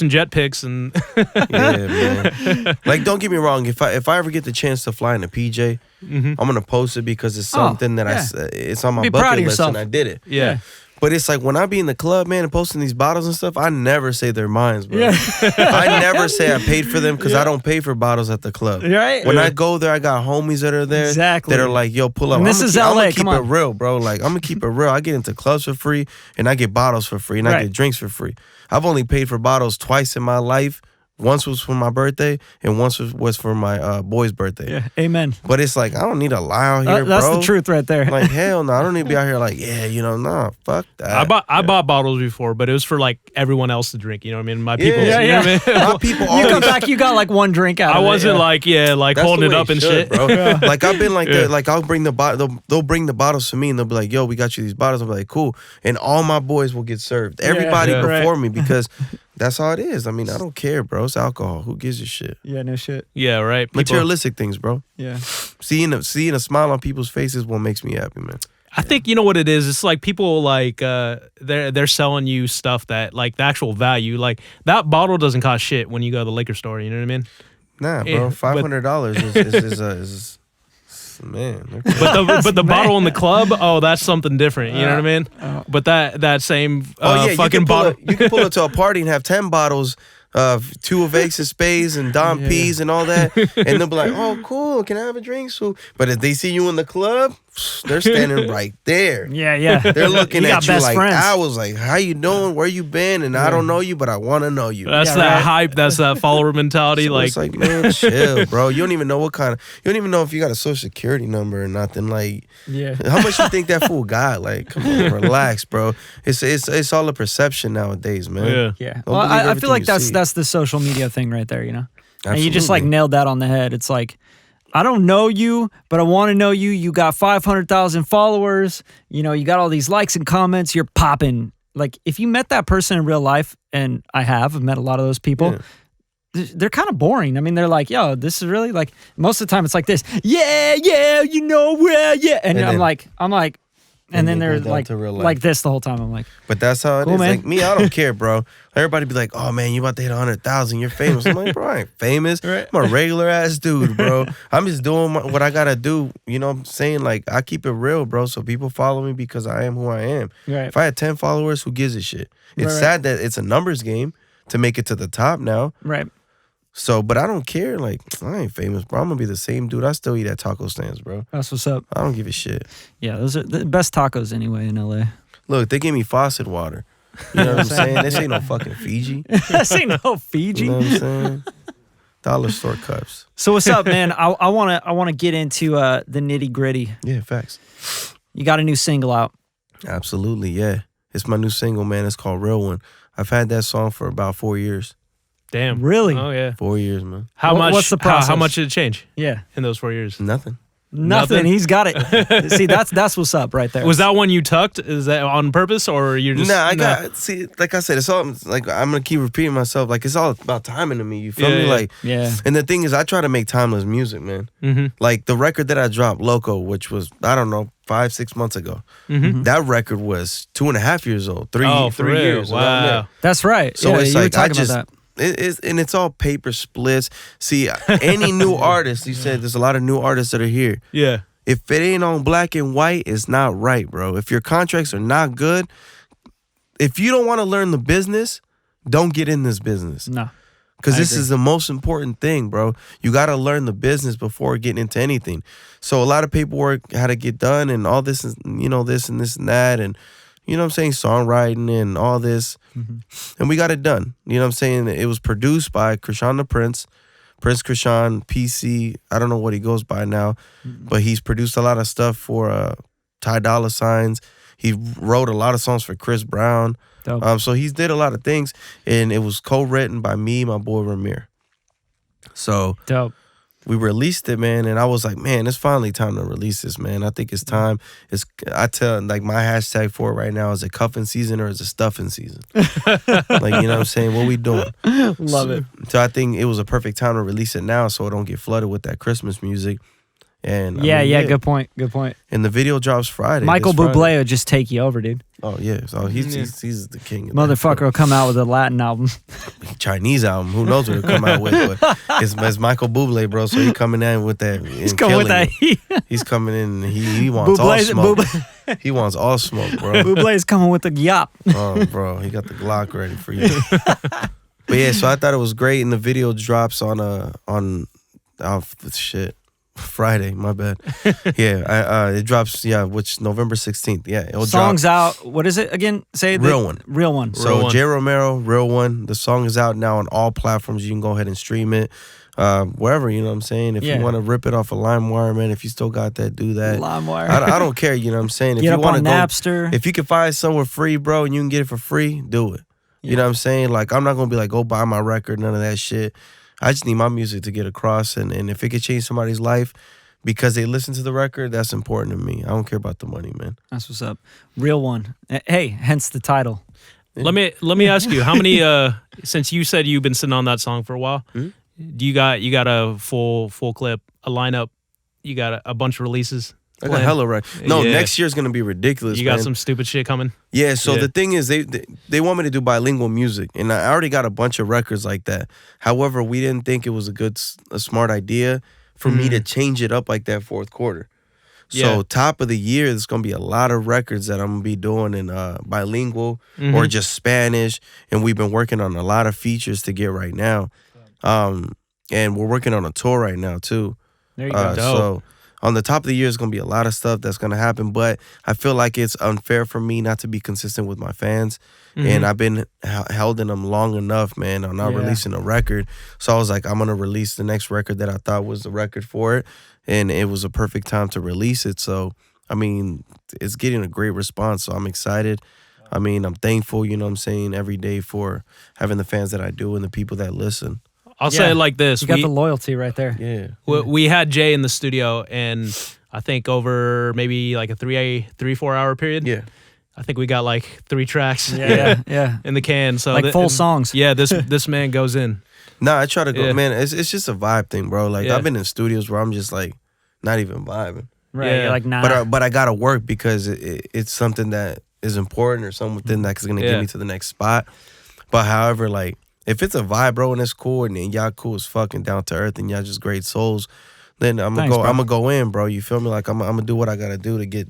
jet pics and yeah, man. Like, don't get me wrong. If I ever get the chance to fly in a PJ, I'm gonna post it because it's something that it's on my bucket list, and I did it. Yeah. But it's like when I be in the club, man, and posting these bottles and stuff, I never say they're mine, bro. Yeah. I never say I paid for them, because I don't pay for bottles at the club. Right. When I go there, I got homies that are there that are like, yo, pull up. And this is LA. I'm gonna keep it real, bro. Like, I'm gonna keep it real. I get into clubs for free, and I get bottles for free, and I get drinks for free. I've only paid for bottles twice in my life. Once was for my birthday, and once was for my boy's birthday. Yeah, amen. But it's like, I don't need to lie out here, that's bro. the truth right there. Like, hell no. I don't need to be out here like, nah, fuck that. I bought bottles before, but it was for like everyone else to drink. You know what I mean? My people. Yeah. You know what I mean? My people always. You come back, you got like one drink out of it. I wasn't like That's holding it up and shit, bro. Like, I've been like that. Like, I'll bring the bottle. They'll bring the bottles to me, and they'll be like, yo, we got you these bottles. I'll be like, cool. And all my boys will get served. Everybody before me, because that's how it is. I mean, I don't care, bro. It's alcohol. Who gives a shit? Yeah, no shit. Yeah, right. Materialistic things, bro. Yeah. Seeing a smile on people's faces is what makes me happy, man. I think you know what it is. It's like people like they're selling you stuff that like the actual value. Like that bottle doesn't cost shit when you go to the liquor store. You know what I mean? Nah, bro. $500 is man. But the bottle in the club, that's something different. You know what I mean? But that same fucking bottle. You can pull up to a party and have 10 bottles of 2 of Ace of Spades and Dom P's and all that, and they'll be like, oh, cool, can I have a drink? So, but if they see you in the club, they're standing right there. Yeah. They're looking at you like, friends. I was like, how you doing? Where you been? And I don't know you, but I want to know you. That's that hype. That's that follower mentality. So like, it's like, man, chill, bro. You don't even know you don't even know if you got a social security number or nothing. Like, how much you think that fool got? Like, come on, relax, bro. It's all a perception nowadays, man. Yeah. Well, I feel like that's the social media thing right there, you know? Absolutely. And you just like nailed that on the head. It's like, I don't know you, but I want to know you. You got 500,000 followers. You know, you got all these likes and comments. You're popping. Like, if you met that person in real life, and I've met a lot of those people, they're kind of boring. I mean, they're like, yo, this is really like, most of the time it's like this. Yeah, you know where, yeah. And I'm like, and then they're like this the whole time. I'm like, but that's how it is. Man. Like me, I don't care, bro. Everybody be like, oh man, you about to hit 100,000. You're famous. I'm like, bro, I ain't famous. Right. I'm a regular ass dude, bro. I'm just doing what I gotta do. You know what I'm saying? Like, I keep it real, bro. So people follow me because I am who I am. Right. If I had 10 followers, who gives a shit? It's sad that it's a numbers game to make it to the top now. Right. So, but I don't care. Like, I ain't famous, bro. I'm gonna be the same dude. I still eat at taco stands, bro. That's what's up. I don't give a shit. Yeah, those are the best tacos anyway in LA. Look, they give me faucet water. You know what I'm saying? This ain't no fucking Fiji. This ain't no Fiji. You know what I'm saying? Dollar store cups. So what's up, man? I wanna get into the nitty gritty. Yeah, facts. You got a new single out. Absolutely, yeah. It's my new single, man. It's called Real One. I've had that song for about 4 years. Damn. Really? Oh yeah. 4 years, man. How much? What's the process? How much did it change Yeah. in those 4 years? Nothing. Nothing. He's got it. See, that's what's up right there. Was that one you tucked? Is that on purpose, or you're just? Nah, I got see. Like I said, it's all like I'm gonna keep repeating myself. Like it's all about timing to me. You feel me? Yeah. Like, Yeah. and the thing is, I try to make timeless music, man. Mm-hmm. Like the record that I dropped, Loco, which was I don't know 5-6 months ago. Mm-hmm. That record was 2.5 years old. Three For real? years. around there. Wow. That's right. So yeah, it's you were like I talking just. about that. And it's all paper splits. See, any new artist, you said there's a lot of new artists that are here. Yeah. If it ain't on black and white, it's not right, bro. If your contracts are not good, if you don't want to learn the business, don't get in this business. No. Because I this agree. is the most important thing, bro. You got to learn the business before getting into anything. So a lot of paperwork had to get done and all this, is, this and this and that. And, you know what I'm saying, songwriting and all this. And we got it done. You know what I'm saying? It was produced by Krishan the Prince Krishan, PC. I don't know what he goes by now, but he's produced a lot of stuff for Ty Dolla $igns. He wrote a lot of songs for Chris Brown. Dope. So he's did a lot of things, and it was co-written by me, my boy Romero. So Dope. we released it, man, and I was like, man, it's finally time to release this, man. I think it's time. I tell, like, my hashtag for it right now is it cuffing season or is it stuffing season? Like, you know what I'm saying? What we doing? Love it. So I think it was a perfect time to release it now so it don't get flooded with that Christmas music. And Yeah, good point. Good point. And the video drops Friday. Michael this Friday. Bublé will just take you over, dude. Oh, yeah. So he's the king of Motherfucker will come out with a Latin album. that. Chinese album. Who knows what he'll come out with. But it's Michael Bublé, bro. So he coming in with that. He's coming with that. He's coming in. He wants all smoke. He wants all smoke, bro. Bublé's coming with the yop. Oh, bro. He got the Glock ready for you. But yeah, so I thought it was great. And the video drops on Friday, my bad. Yeah, it drops, which November 16th. Yeah, it'll Song's drop. out. What is it again? Say it. Real One. Real One. So Real One. J Romero, Real One. The song is out now on all platforms. You can go ahead and stream it. Wherever, you know what I'm saying? If you want to rip it off a LimeWire, man, if you still got that, do that. LimeWire. I don't care, you know what I'm saying? If Get you up want to on go, Napster. if you can find somewhere free, bro, and you can get it for free, do it. You know what I'm saying? Like, I'm not going to be like, go buy my record, none of that shit. I just need my music to get across. And if it could change somebody's life because they listen to the record, that's important to me. I don't care about the money, man. That's what's up. Real One. Hey, hence the title. Let me ask you, how many since you said you've been sitting on that song for a while, do you got a full clip, a lineup, you got a bunch of releases? I got hella right. No, Yeah. next year's gonna be ridiculous. You got man. some stupid shit coming? Yeah, so Yeah. the thing is, they want me to do bilingual music, and I already got a bunch of records like that. However, we didn't think it was a smart idea for me to change it up like that fourth quarter. So Yeah. top of the year, there's gonna be a lot of records that I'm gonna be doing in bilingual or just Spanish, and we've been working on a lot of features to get right now. And we're working on a tour right now too. There you go. So on the top of the year is going to be a lot of stuff that's going to happen, but I feel like it's unfair for me not to be consistent with my fans. And I've been held in them long enough, man, on not releasing a record. So I was like, I'm going to release the next record that I thought was the record for it. And it was a perfect time to release it. So, I mean, it's getting a great response. So I'm excited. I mean, I'm thankful, you know what I'm saying, every day for having the fans that I do and the people that listen. I'll say it like this. You got the loyalty right there. Yeah. We had Jay in the studio, and I think over maybe like a 3-4 hour period. Yeah. I think we got like 3 tracks Yeah. in the can. So Like full songs. Yeah, this man goes in. Nah, I try to go, Yeah. man, it's just a vibe thing, bro. Like, Yeah. I've been in studios where I'm just like, not even vibing. Right. Yeah. You're like, nah. But I gotta work because it's something that is important or something that's gonna get me to the next spot. But however, like, if it's a vibe, bro, and it's cool, and y'all cool as fucking down to earth, and y'all just great souls, then I'm gonna go in, bro. You feel me? Like I'm gonna do what I gotta do to get,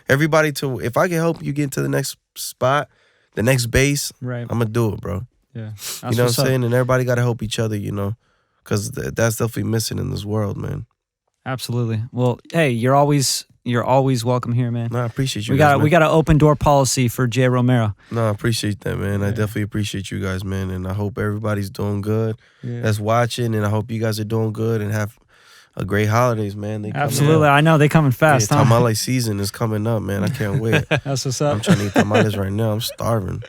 everybody to. If I can help you get to the next spot, the next base, Right. I'm gonna do it, bro. Yeah. You know what I'm saying? And everybody gotta help each other, because that's definitely missing in this world, man. Absolutely. Well, hey, you're always welcome here, man. No, I appreciate you. We guys, got an open door policy for J Romero. No, I appreciate that, man. I definitely appreciate you guys, man. And I hope everybody's doing good that's watching. And I hope you guys are doing good and have great holidays, man. They Absolutely. I know they coming fast, huh? Tamale season is coming up, man. I can't wait. That's what's up. I'm trying to eat tamales right now. I'm starving.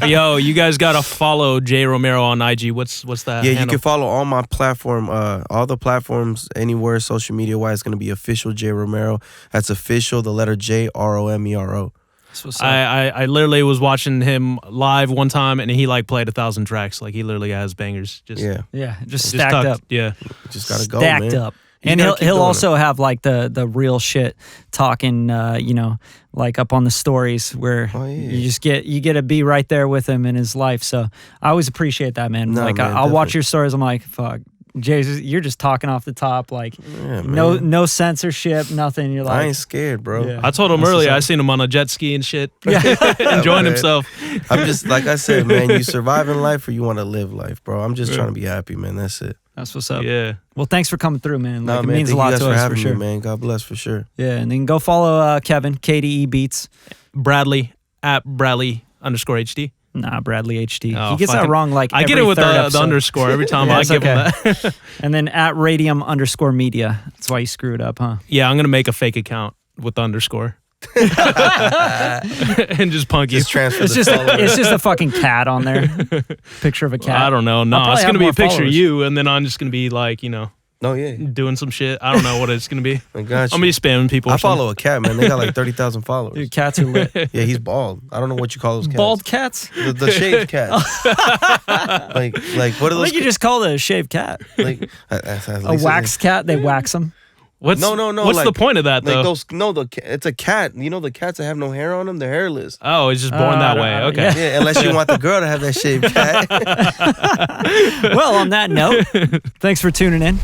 Yo, you guys gotta follow J Romero on IG. What's that? Yeah, handle? you can follow all my platform, all the platforms anywhere social media wise. It's gonna be official J Romero. That's official. The letter J Romero. That's what's up. I literally was watching him live one time, and he like played 1,000 tracks. Like he literally has bangers. Just Yeah, just just stacked tucked- up. Yeah, Just gotta go, Stacked man. up. You And gotta he'll keep he'll doing also have like the real shit talking, like up on the stories where Oh, yeah. you get to be right there with him in his life. So I always appreciate that, man. No, like man, I'll watch definitely. your stories. I'm like, fuck, Jay, you're just talking off the top, like Yeah, no man. no censorship, nothing. You're I like, ain't scared, bro. Yeah. I told him That's earlier. what's I up. seen him on a jet ski and shit, Yeah. enjoying Man. himself. I'm just like I said, man. You survive in life or you want to live life, bro. I'm just trying to be happy, man. That's it. That's what's up. Yeah. Well, thanks for coming through, man. Like Nah, it man, means a thank lot you guys to for us having for sure. me, man. God bless for sure. Yeah, and then go follow Kevin, KDE Beats. Bradley at Bradley_HD. Nah, Bradley HD. Oh, he gets that fucking- wrong like I get every it with third the episode. underscore every time Yeah, I it's give him okay. that. And then at Radium_media. That's why you screwed up, huh? Yeah, I'm gonna make a fake account with the underscore. And just punk you. Just transfer It's the just followers. it's just a fucking cat on there. Picture of a cat. I don't know. No, probably it's have gonna be more a picture followers. of you, and then I'm just gonna be like, No, yeah. doing some shit. I don't know what it's gonna be. I got I'm you. gonna be spamming people. I or something. follow a cat, man. They got like 30,000 followers. Dude, cats are lit. Yeah, he's bald. I don't know what you call those cats. Bald cats? The shaved cat. like what are I those? think you just call it a shaved cat. like A wax cat, they wax them. What's No. What's like- the point of that though? Like those? No, it's a cat. You know the cats that have no hair on them. They're hairless. Oh, it's just born that way. Okay. yeah. Yeah, unless you want the girl to have that shaved cat. Well, on that note, thanks for tuning in.